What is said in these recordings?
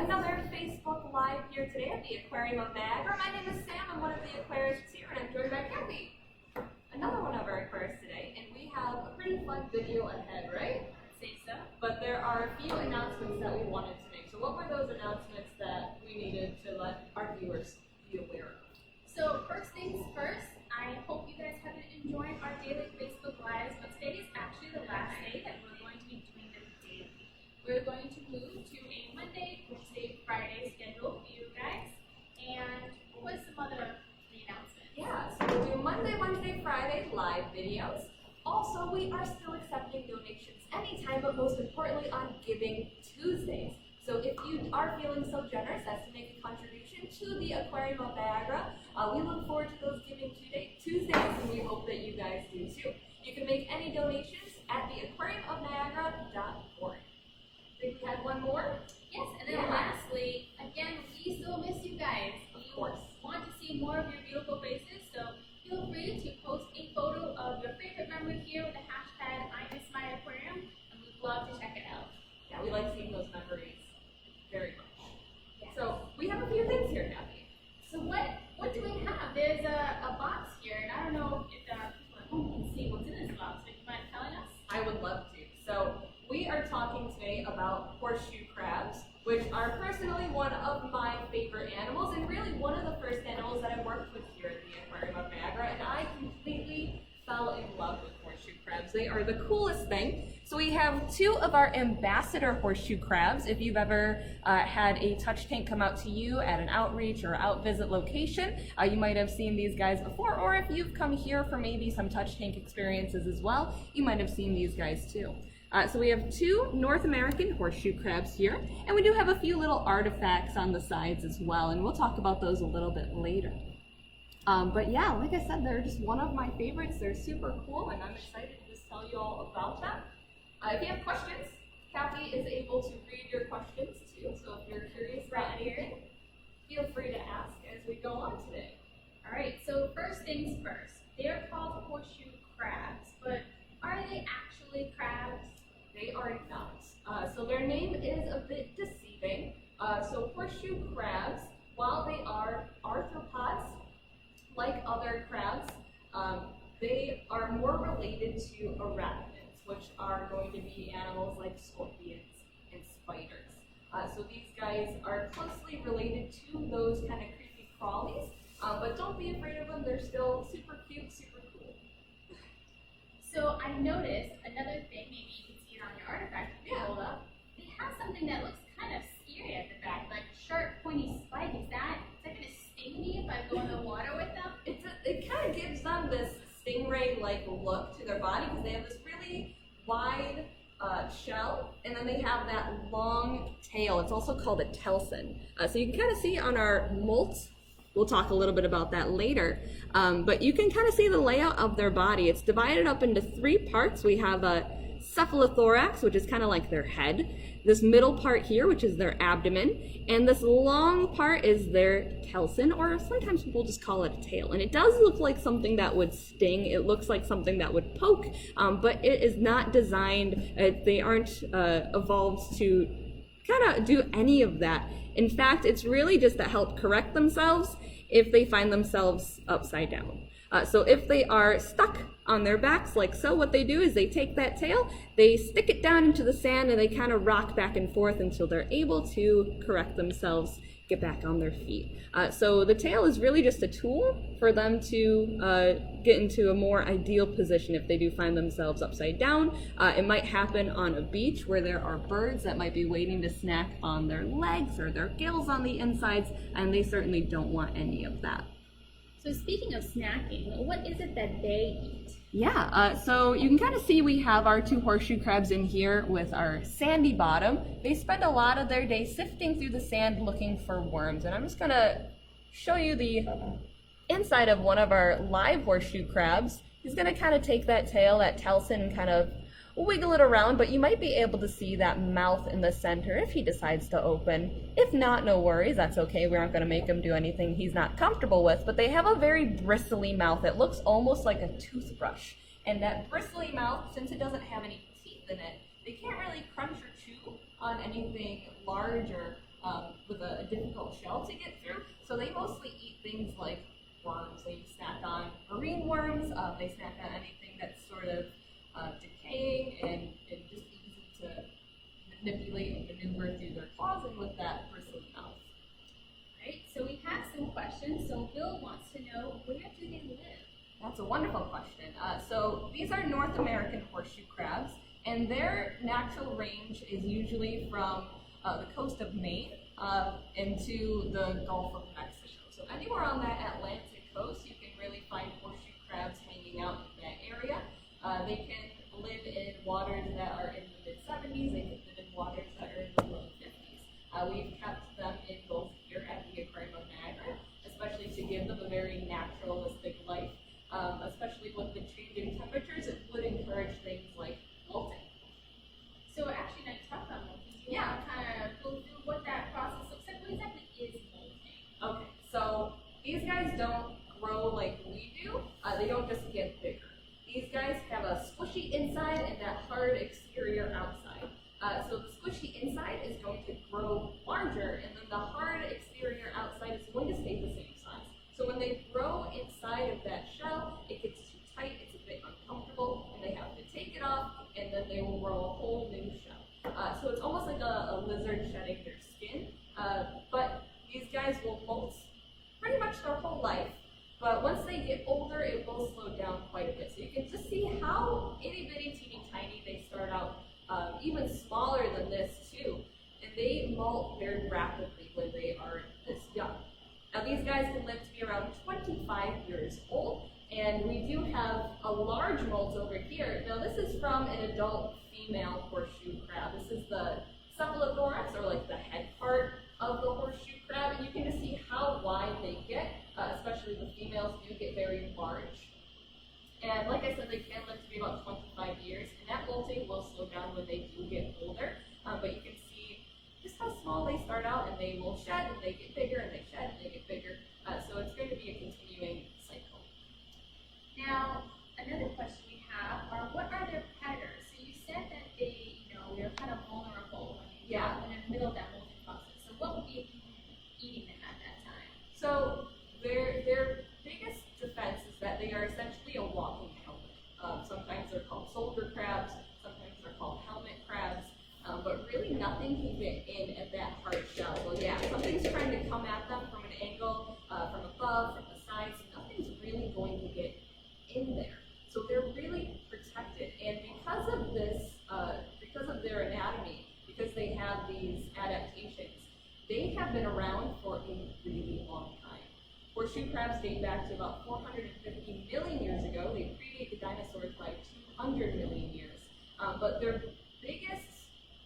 another Facebook Live here today at the Aquarium of Niagara. My name is Sam, I'm one of the aquarists here, and I'm joined by Kathy, another one of our aquarists today, and we have a pretty fun video ahead, right? I'd say so. But there are a few announcements that we wanted to make. So what were those announcements that we needed to let our viewers be aware of? So first things first, I hope you guys have been enjoying our daily Facebook Lives, but today is actually the last day that we're going to be doing them daily. We're going to move to a Monday, Wednesday, Friday schedule for you guys. And what was some other announcements? Yeah, so we'll do Monday, Wednesday, Friday live videos. Also, we are still accepting donations anytime, but most importantly on Giving Tuesdays. So if you are feeling so generous as to make a contribution to the Aquarium of Niagara, we look forward to those Giving Tuesdays, and we hope that you guys do too. You can make any donations at theaquariumofniagara.org. I think we had one more. Yes, and then lastly, again, we still miss you guys. Of course. Want to see more of your beautiful faces, so feel free to post a photo of your favorite memory here with the hashtag #IMissMyAquarium, and we'd love to check it out. Yeah, we like seeing those memories very much. Yes. So we have a few things here, Kathy. So what do we have? There's a box here, and I don't know if there are people at home who can see what's in this box. Would you mind telling us? I would love to. So we are talking today about horseshoe crabs, which are personally one of my favorite animals, and really one of the first animals that I worked with here at the Aquarium of Niagara, and I completely fell in love with horseshoe crabs. They are the coolest thing. So we have two of our ambassador horseshoe crabs. If you've ever had a touch tank come out to you at an outreach or out visit location, you might have seen these guys before, or if you've come here for maybe some touch tank experiences as well, you might have seen these guys too. So we have two North American horseshoe crabs here, and we do have a few little artifacts on the sides as well, and we'll talk about those a little bit later. But yeah, like I said, they're just one of my favorites. They're super cool, and I'm excited to just tell you all about them. If you have questions, Kathy is able to read your questions too, so if you're curious about anything, feel free to ask as we go on today. All right, so first things first. They're called horseshoe crabs, but are they actually crabs? They are not. So their name is a bit deceiving. So horseshoe crabs, while they are arthropods, like other crabs, they are more related to arachnids, which are going to be animals like scorpions and spiders. So these guys are closely related to those kind of creepy crawlies, but don't be afraid of them. They're still super cute, super cool. So I noticed another thing, maybe you can see it on your artifact if you hold up. They have something that looks kind of scary at the back, like a sharp, pointy spike. Is that going to sting me if I go in the water with them? It kind of gives them this stingray-like look to their body because they have this really wide shell, and then they have that long tail. It's also called a telson. So you can kind of see on our molt. We'll talk a little bit about that later, but you can kind of see the layout of their body. It's divided up into three parts. We have a cephalothorax, which is kind of like their head, this middle part here, which is their abdomen, and this long part is their telson, or sometimes people just call it a tail. And it does look like something that would sting. It looks like something that would poke, but it is not designed, they aren't evolved to kind of do any of that. In fact, it's really just to help correct themselves if they find themselves upside down. So if they are stuck on their backs like so, what they do is they take that tail, they stick it down into the sand, and they kind of rock back and forth until they're able to correct themselves, get back on their feet. So the tail is really just a tool for them to get into a more ideal position if they do find themselves upside down. It might happen on a beach where there are birds that might be waiting to snack on their legs or their gills on the insides, and they certainly don't want any of that. So speaking of snacking, what is it that they eat? Yeah, so you can kind of see we have our two horseshoe crabs in here with our sandy bottom. They spend a lot of their day sifting through the sand looking for worms, and I'm just going to show you the inside of one of our live horseshoe crabs. He's going to kind of take that tail, that telson, and kind of wiggle it around, but you might be able to see that mouth in the center if he decides to open. If not, no worries, that's okay. We aren't going to make him do anything he's not comfortable with, but they have a very bristly mouth. It looks almost like a toothbrush, and that bristly mouth, since it doesn't have any teeth in it, they can't really crunch or chew on anything large or with a difficult shell to get through. So they mostly eat things like worms. They snack on marine worms. They snack on anything that's sort of decaying and just easy to manipulate and maneuver through their claws and with that bristly mouth. Right, so we have some questions. So Bill wants to know, where do they live? That's a wonderful question. So these are North American horseshoe crabs, and their natural range is usually from the coast of Maine into the Gulf of Mexico. So anywhere on that Atlantic coast, you can really find horseshoe crabs hanging out in that area. They can live in waters that are in the mid-70s. They can live in waters that are in the low 50s. We've kept them in both here at the Aquarium of Niagara, especially to give them a very naturalistic life. Especially with the changing temperatures, it would encourage things like molting. So actually, now you talk about molting. Do you want to kind of go through what that process looks like? What exactly is molting? Okay, so these guys don't grow like we do. They don't just get bigger. These guys have a squishy inside and that hard exterior outside. So the squishy inside is going to grow larger, and then the hard exterior outside is going to stay the same size. So when they grow inside of that shell, it gets too tight, it's a bit uncomfortable, and they have to take it off, and then they will grow a whole new shell. So it's almost like a lizard shedding their skin, but these guys will molt pretty much their whole life, but once they get older, it will slow down quite a bit. So you can just see how itty bitty teeny tiny they start out, even smaller than this too, and they molt very rapidly when they are this young. Now these guys can live to be around 25 years old, and we do have a large molt over here. Now this is from an adult female horseshoe crab. This is the cephalothorax, or like the head part of the horseshoe crab, and you can just see how wide they get, especially the females do get very large. And like I said, they can live to be about 25 years, and that molting will slow down when they do get older, but you can see just how small they start out, and they will shed, and they get bigger, and they shed, and they get bigger. So it's going to be a continuing cycle. Now, another question we have are, what are their predators? So you said that they're kind of vulnerable when they're in the middle of that molting process. So what would be eating them at that time? So their biggest defense is that they are essentially a walking helmet. Sometimes they're called soldier crabs, sometimes they're called helmet crabs. But really nothing can get in at that hard shell. So yeah, something's trying to come at them from an angle, from above, from the sides. Nothing's really going to get in there. So they're really protected. And because of this, because of their anatomy, because they have these adaptations, they have been around for a really long time. Horseshoe crabs date back to about 450 million years ago. They predate the dinosaurs by 200 million years. But their biggest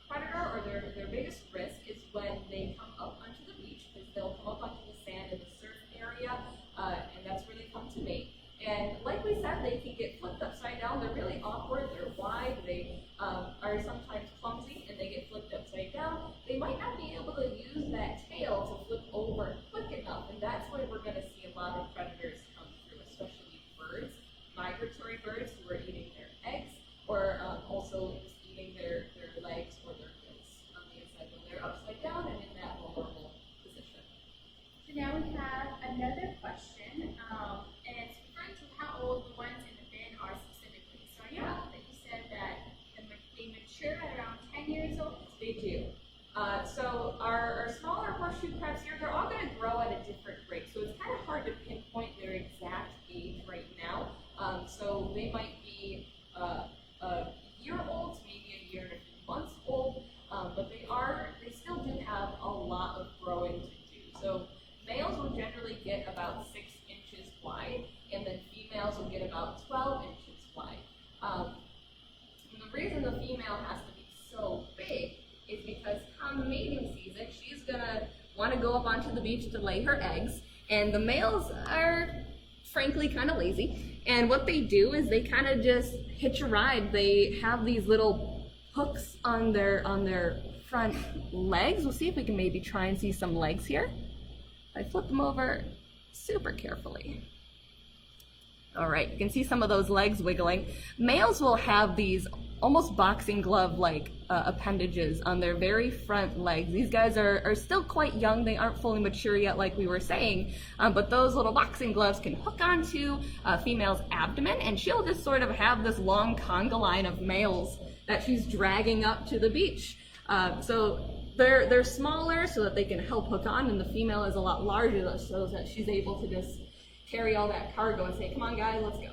predator, or their biggest risk, is when they come up onto the beach, because they'll come up onto the sand in the surf area, and that's where they come to mate. And like we said, they can get flipped upside down. They're really awkward, they're wide, they are sometimes clumsy, and they get flipped upside down. They might not be able to use that tail to flip over quick enough, and that's where we're going to see a lot of predators come through, especially birds, migratory birds who are eating their eggs, or also just eating their legs or their gills on the inside when they're upside down and in that vulnerable position. So now we have another question, and it's referring to how old the ones in the bin are specifically. So I know that you said that they mature at around 10 years old. They do. So our smaller horseshoe crabs here, they're all going to grow at a different rate. So it's kind of hard to pinpoint their exact age right now. So they might be a year old, maybe a year and a few months old, but they still do have a lot of growing to do. So males will generally get about 6 inches wide, and then females will get about 12 inches wide. And the reason the female has to be so big is because come mating season, she's gonna want to go up onto the beach to lay her eggs, and the males are frankly kind of lazy, and what they do is they kind of just hitch a ride. They have these little hooks on their front legs. We'll see if we can maybe try and see some legs here. I flip them over super carefully. All right, you can see some of those legs wiggling. Males will have these almost boxing glove-like appendages on their very front legs. These guys are still quite young. They aren't fully mature yet, like we were saying, but those little boxing gloves can hook onto a female's abdomen, and she'll just sort of have this long conga line of males that she's dragging up to the beach. So they're smaller so that they can help hook on, and the female is a lot larger so that she's able to just carry all that cargo and say, come on guys, let's go.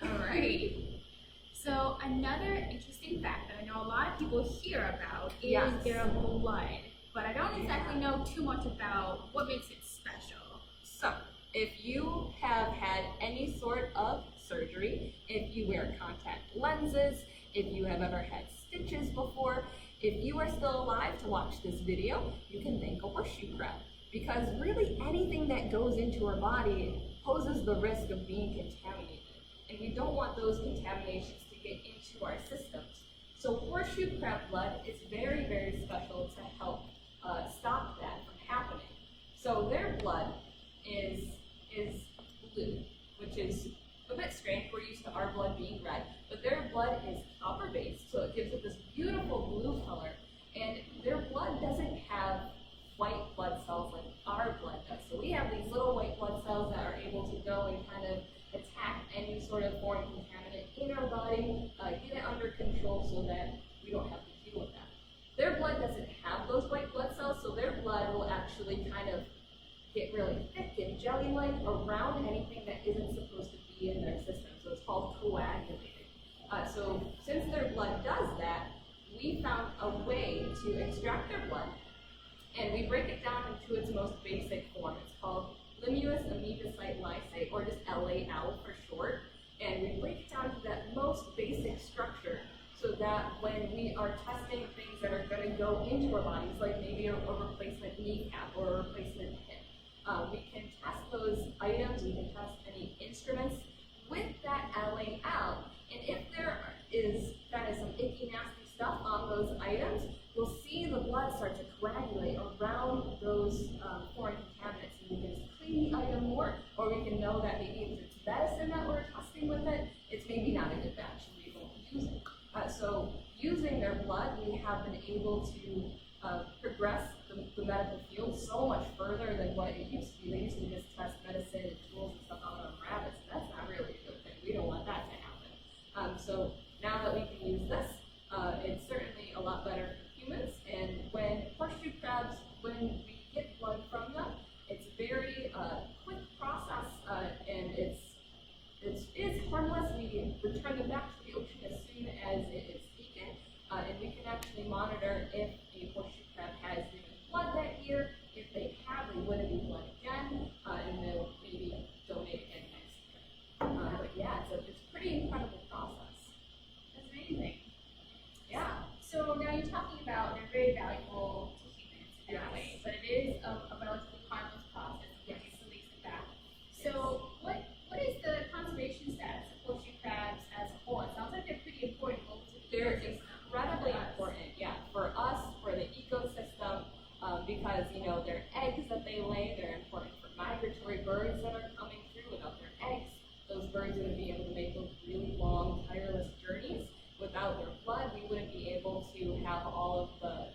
All right. So another interesting fact that I know a lot of people hear about is their blood, but I don't exactly know too much about what makes it special. So, if you have had any sort of surgery, if you wear contact lenses, if you have ever had stitches before, if you are still alive to watch this video, you can thank a horseshoe crab, because really anything that goes into our body poses the risk of being contaminated, and we don't want those contaminations to get into our systems. So horseshoe crab blood is very, very special to help stop that from happening. So their blood is blue, which is a bit strange. We're used to our blood being red, but their blood is copper-based, so it gives it this beautiful blue color. And their blood doesn't have white blood cells like our blood does. So we have these little white blood cells that are able to go and kind of attack any sort of foreign contaminant in our body, get it under control so that we don't have to deal with that. Their blood doesn't have those white blood cells, so their blood will actually kind of get really thick and jelly-like around anything that isn't supposed to be in their system. So it's called coagulated. So since their blood does that, we found a way to extract their blood, and we break it down into its most basic form. It's called limuous amoebocyte lysate, or just LAL for short. And we break it down to that most basic structure so that when we are testing things that are going to go into our bodies, like maybe a replacement kneecap or a replacement hip, we can test those items, we can test any instruments with that LAL. And if there is kind of some icky, nasty stuff on those items, we'll see the blood start to coagulate around those foreign contaminants, and we can just clean the item more, or we can know that maybe if it's medicine that we're testing with it, it's maybe not a good batch, and we won't use it. So using their blood, we have been able to progress the medical field so much further than what it used to be. They used to just test medicine and tools and stuff out on rabbits. That's not really a good thing. We don't want that to happen. So now that we can use this, it's certainly a lot better for humans. And when horseshoe crabs, when we get blood from them, it's a very quick process, and it is harmless. We return them back to the ocean as soon as it is taken, and we can actually monitor if a horseshoe crab has given blood that year. If they have, they wouldn't be blood again, and they'll maybe donate again next year. But yeah, it's a pretty incredible process. That's amazing. Yeah. So now you're talking about they're very valuable to humans in that way, but it is a relatively harmless process. Yes, at least that. So what is the conservation status of horseshoe crabs as a whole? It sounds like they're pretty important. They're incredibly important, yeah, for us, for the ecosystem, because their eggs that they lay, they're important for migratory birds that are coming through. Without their eggs, those birds wouldn't be able to make those really long, tireless journeys. Without their blood, we wouldn't be able to have all of the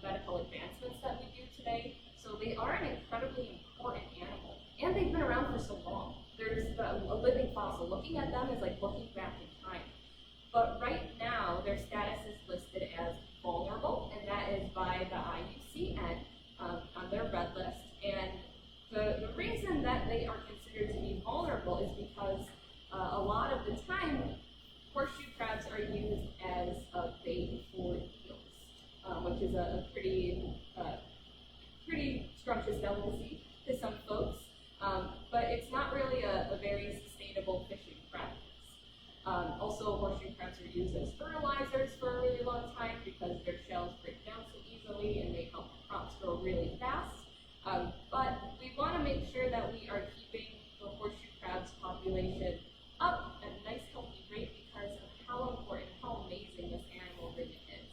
medical advancements that we do today. So they are an incredibly important animal, and they've been around for so long. They're just a living fossil. Looking at them is like looking back in time. But right now, their status is listed as vulnerable, and that is by the IUCN on their red list. And the reason that they are considered to be vulnerable is because a lot of the time, horseshoe crabs are used as a bait for eels, which is a pretty scrumptious delicacy to some folks. But it's not really a very sustainable fishing practice. Also, horseshoe crabs are used as fertilizers for a really long time because their shells break down so easily and they help crops grow really fast. But we want to make sure that we are keeping the horseshoe crabs population up at a nice healthy rate because of how important, how amazing this animal really is.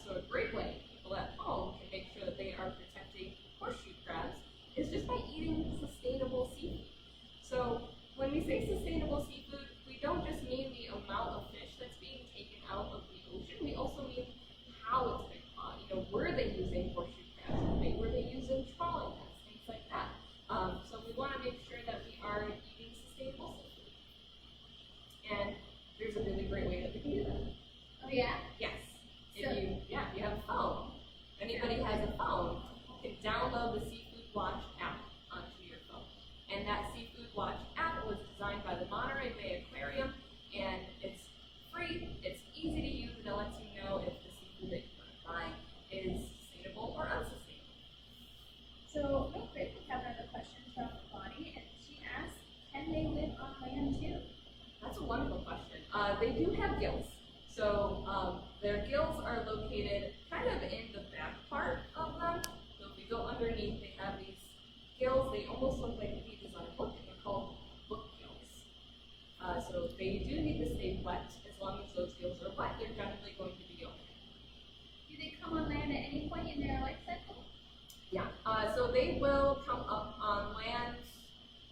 So a great way people at home can make sure that they are protecting horseshoe crabs is just by eating sustainable seafood. So when we say sustainable seafood, we don't just mean the amount of fish that's being taken out yeah? Yes. So- If you have a phone, if anybody has a phone, you can download the Seafood Watch app onto your phone. And that Seafood Watch app was designed by the Monterey Bay Aquarium, and it's free, it's easy to use, and it lets you know if the seafood that you want to buy is sustainable or unsustainable. So, real quick, we have another question from Bonnie, and she asks, can they live on land too? That's a wonderful question. They do have gills. So their gills are located kind of in the back part of them. So if you go underneath, they have these gills. They almost look like pages on a book, and they're called book gills. So they do need to stay wet. As long as those gills are wet, they're definitely going to be okay. Do they come on land at any point in their life cycle? Yeah. So they will come up on land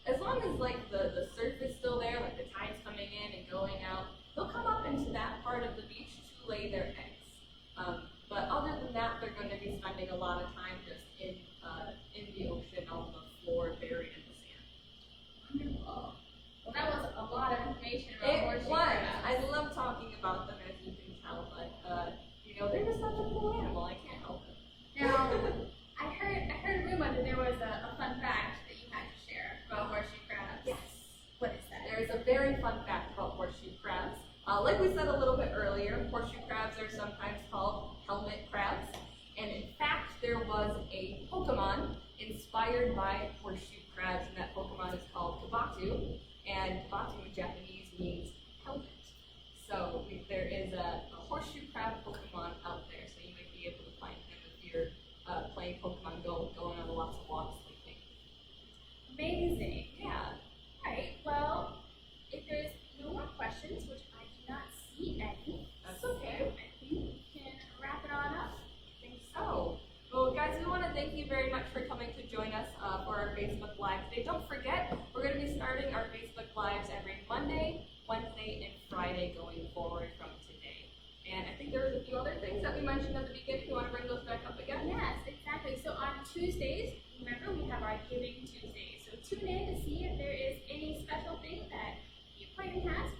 as long as like the surf is still there, like the tide's coming in and going out. They'll come up into that part of the beach to lay their eggs. But other than that, they're going to be spending a lot of time just in the ocean on the floor, buried in the sand. Wonderful. Well, that was a lot of information about It horseshoe was. crabs. I love talking about them, as you can tell, but they're just such a cool animal. I can't help it. Now, I heard a rumor that there was a fun fact that you had to share about horseshoe crabs. Yes. What is that? There's a very fun fact about horseshoe crabs. Like we said a little bit earlier, horseshoe crabs are sometimes called helmet crabs. And in fact, there was a Pokemon inspired by horseshoe crabs, and that Pokemon is called Kabatu. And Kabatu in Japanese means helmet. So there is a horseshoe crab Pokemon out there, so you might be able to find him if you're playing Pokemon Go, going on lots of walks lately. Amazing. Yeah. Right. Well, if there's no more questions, which I do not see any, That's okay. I think we can wrap it on up. I think so. Well, guys, we want to thank you very much for coming to join us for our Facebook Live today. Don't forget, we're going to be starting our Facebook Lives every Monday, Wednesday, and Friday going forward from today. And I think there was a few other things that we mentioned at the beginning. You want to bring those back up again? Yes, exactly. So on Tuesdays, remember we have our Giving Tuesdays. So tune in to see if there is any special thing that the aquarium has